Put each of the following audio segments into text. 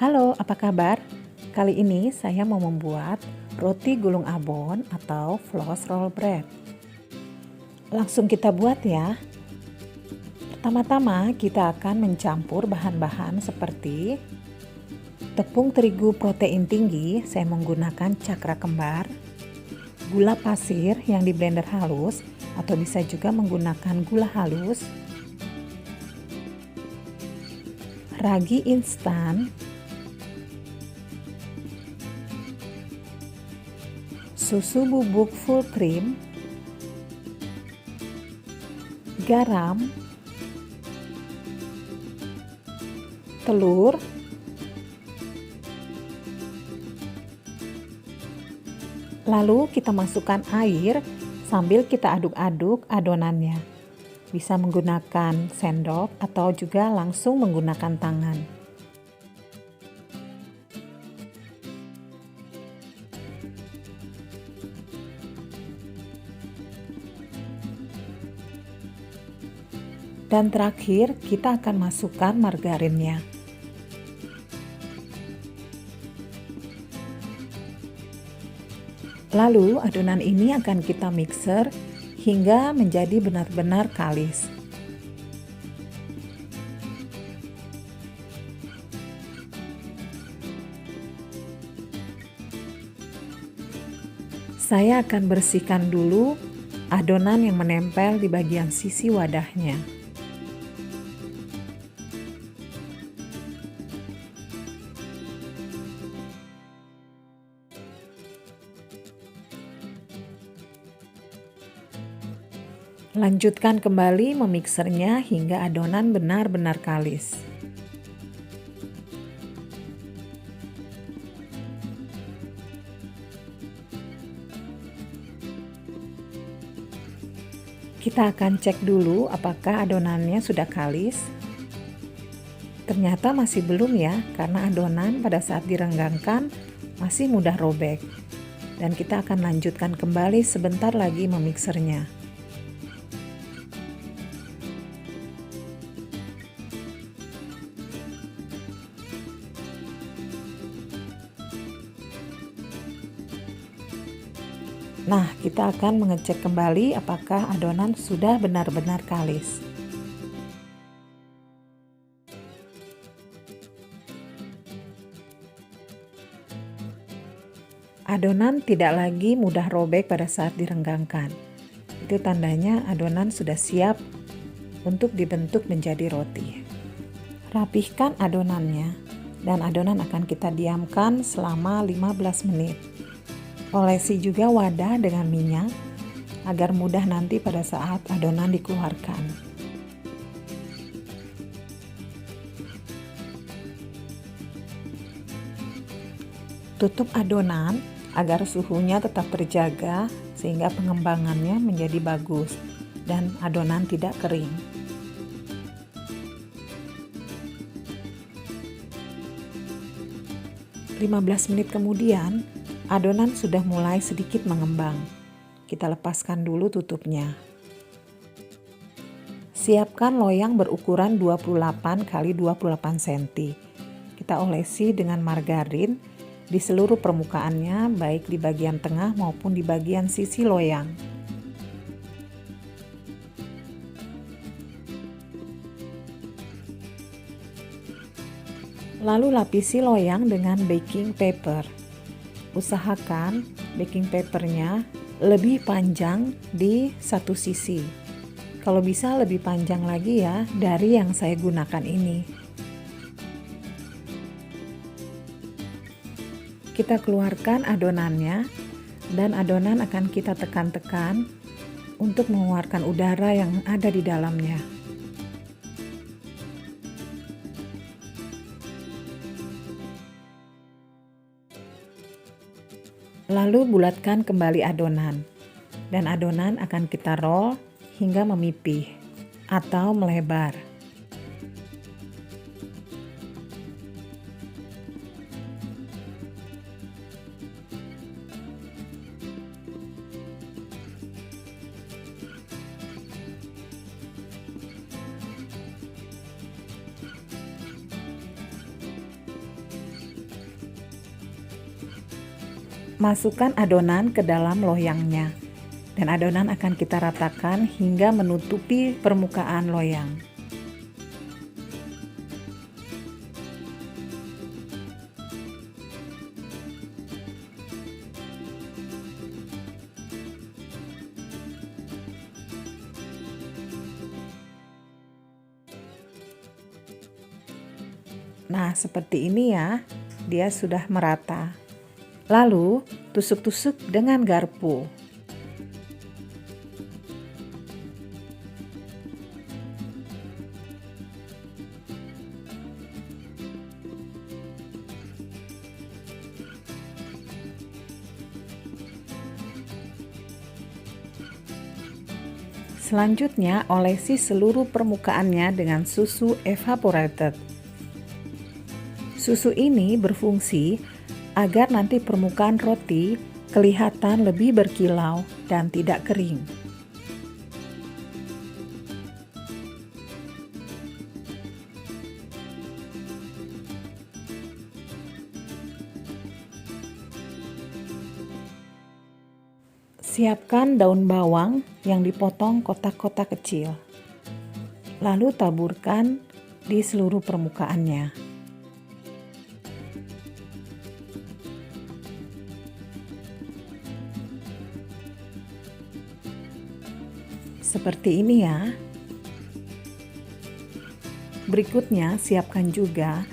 Halo, apa kabar? Kali ini saya mau membuat roti gulung abon atau floss roll bread. Langsung kita buat ya. Pertama-tama kita akan mencampur bahan-bahan seperti tepung terigu protein tinggi, saya menggunakan cakra kembar, gula pasir yang di blender halus atau bisa juga menggunakan gula halus, ragi instan, susu bubuk full cream, garam, telur, lalu kita masukkan air sambil kita aduk-aduk adonannya. Bisa menggunakan sendok atau juga langsung menggunakan tangan. Dan terakhir kita akan masukkan margarinnya. Lalu adonan ini akan kita mixer hingga menjadi benar-benar kalis. Saya akan bersihkan dulu adonan yang menempel di bagian sisi wadahnya. Lanjutkan kembali memiksernya hingga adonan benar-benar kalis. Kita akan cek dulu apakah adonannya sudah kalis. Ternyata masih belum ya, karena adonan pada saat direnggangkan masih mudah robek. Dan kita akan lanjutkan kembali sebentar lagi memiksernya. Nah, kita akan mengecek kembali apakah adonan sudah benar-benar kalis. Adonan tidak lagi mudah robek pada saat direnggangkan. Itu tandanya adonan sudah siap untuk dibentuk menjadi roti. Rapihkan adonannya dan adonan akan kita diamkan selama 15 menit. Olesi juga wadah dengan minyak agar mudah nanti pada saat adonan dikeluarkan. Tutup adonan agar suhunya tetap terjaga sehingga pengembangannya menjadi bagus dan adonan tidak kering. "15 menit kemudian, adonan sudah mulai sedikit mengembang. Kita lepaskan dulu tutupnya. Siapkan loyang berukuran 28 x 28 cm. Kita olesi dengan margarin di seluruh permukaannya, baik di bagian tengah maupun di bagian sisi loyang. Lalu lapisi loyang dengan baking paper. Usahakan baking papernya lebih panjang di satu sisi. Kalau bisa lebih panjang lagi ya dari yang saya gunakan ini. Kita keluarkan adonannya dan adonan akan kita tekan-tekan untuk mengeluarkan udara yang ada di dalamnya. Lalu bulatkan kembali adonan, dan adonan akan kita roll hingga memipih atau melebar. Masukkan adonan ke dalam loyangnya, dan adonan akan kita ratakan hingga menutupi permukaan loyang. Nah, seperti ini ya, dia sudah merata. Lalu, tusuk-tusuk dengan garpu. Selanjutnya, olesi seluruh permukaannya dengan susu evaporated. Susu ini berfungsi agar nanti permukaan roti kelihatan lebih berkilau dan tidak kering. Siapkan daun bawang yang dipotong kotak-kotak kecil. Lalu taburkan di seluruh permukaannya. Seperti ini ya. Berikutnya, siapkan juga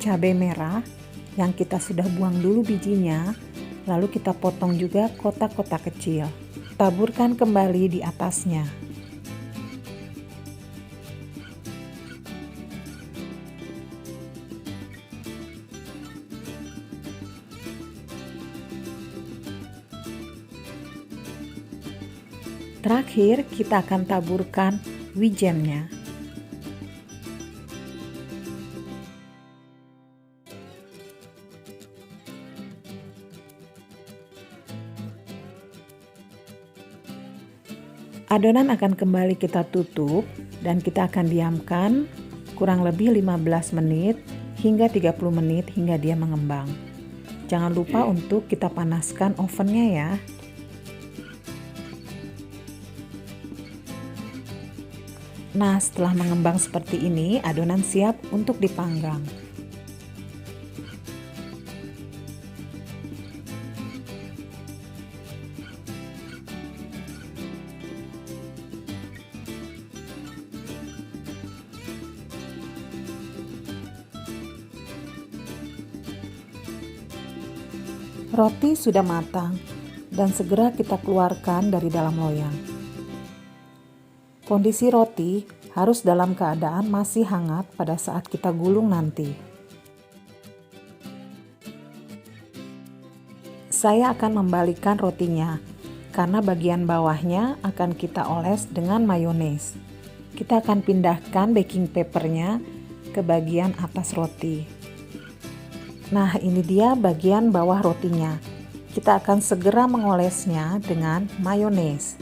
cabai merah yang kita sudah buang dulu bijinya. Lalu kita potong juga kotak-kotak kecil. Taburkan kembali di atasnya. Terakhir, kita akan taburkan wijennya. Adonan akan kembali kita tutup dan kita akan diamkan kurang lebih 15 menit hingga 30 menit hingga dia mengembang. Jangan lupa untuk kita panaskan ovennya ya. Nah, setelah mengembang seperti ini, adonan siap untuk dipanggang. Roti sudah matang dan segera kita keluarkan dari dalam loyang. Kondisi roti harus dalam keadaan masih hangat pada saat kita gulung nanti. Saya akan membalikkan rotinya karena bagian bawahnya akan kita oles dengan mayones. Kita akan pindahkan baking papernya ke bagian atas roti. Nah, ini dia bagian bawah rotinya. Kita akan segera mengolesnya dengan mayones.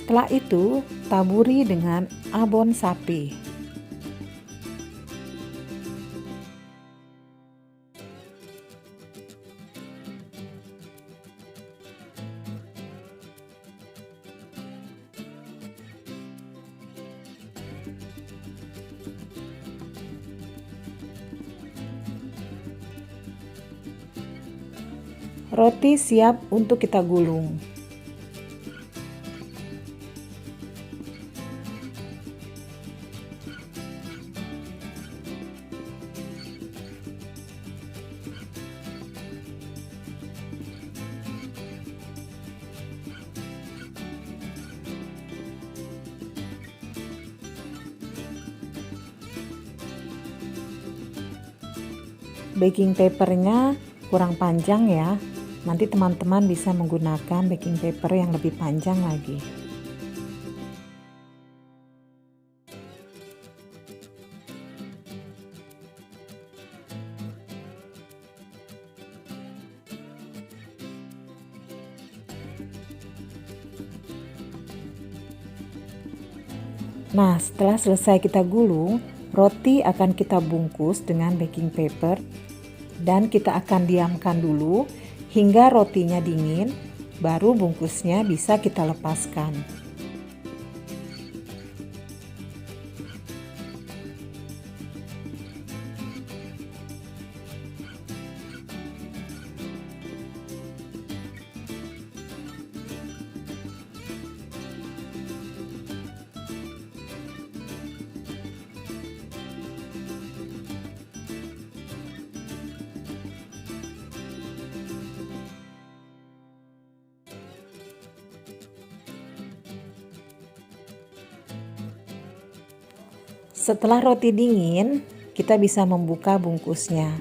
Setelah itu, taburi dengan abon sapi. Roti siap untuk kita gulung. Baking papernya kurang panjang ya. Nanti teman-teman bisa menggunakan baking paper yang lebih panjang lagi. Nah, setelah selesai kita gulung, roti akan kita bungkus dengan baking paper dan kita akan diamkan dulu hingga rotinya dingin, baru bungkusnya bisa kita lepaskan. Setelah roti dingin, kita bisa membuka bungkusnya.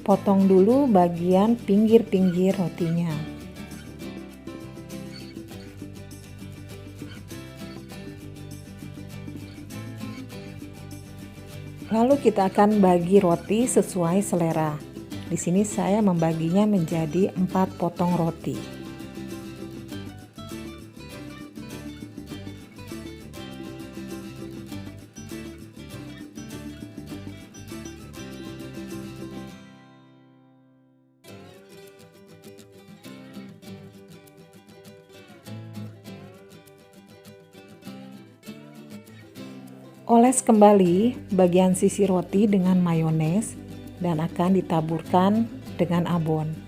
Potong dulu bagian pinggir-pinggir rotinya. Lalu kita akan bagi roti sesuai selera. Di sini saya membaginya menjadi 4 potong roti. Oles kembali bagian sisi roti dengan mayones dan akan ditaburkan dengan abon.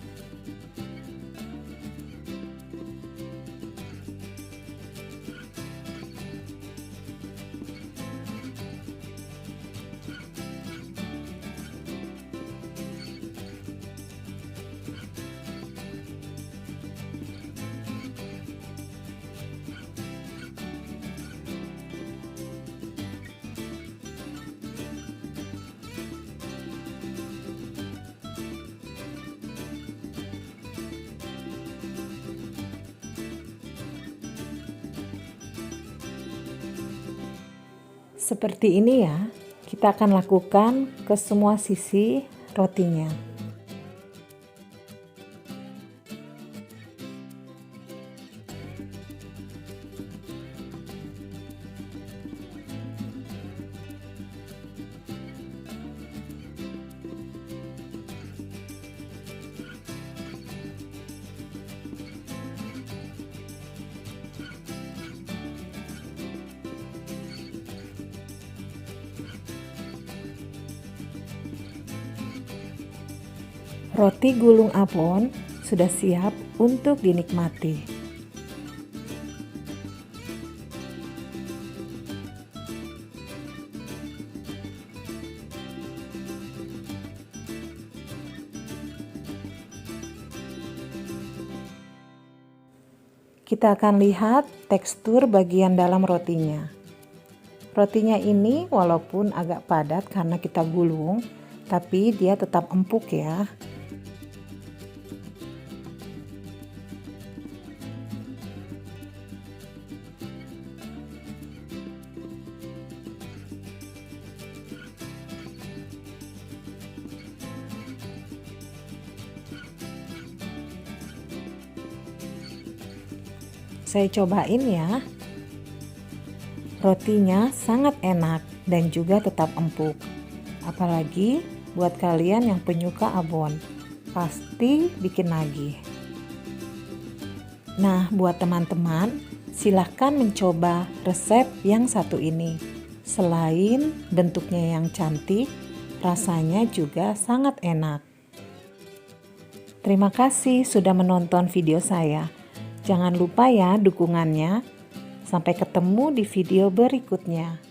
Seperti ini ya, kita akan lakukan ke semua sisi rotinya. Roti gulung abon sudah siap untuk dinikmati. Kita akan lihat tekstur bagian dalam rotinya. Rotinya ini walaupun agak padat karena kita gulung, tapi dia tetap empuk ya. Saya cobain ya. Rotinya sangat enak dan juga tetap empuk. Apalagi buat kalian yang penyuka abon, pasti bikin lagi. Nah, buat teman-teman, silahkan mencoba resep yang satu ini. Selain bentuknya yang cantik, rasanya juga sangat enak. Terima kasih sudah menonton video saya. Jangan lupa ya dukungannya. Sampai ketemu di video berikutnya.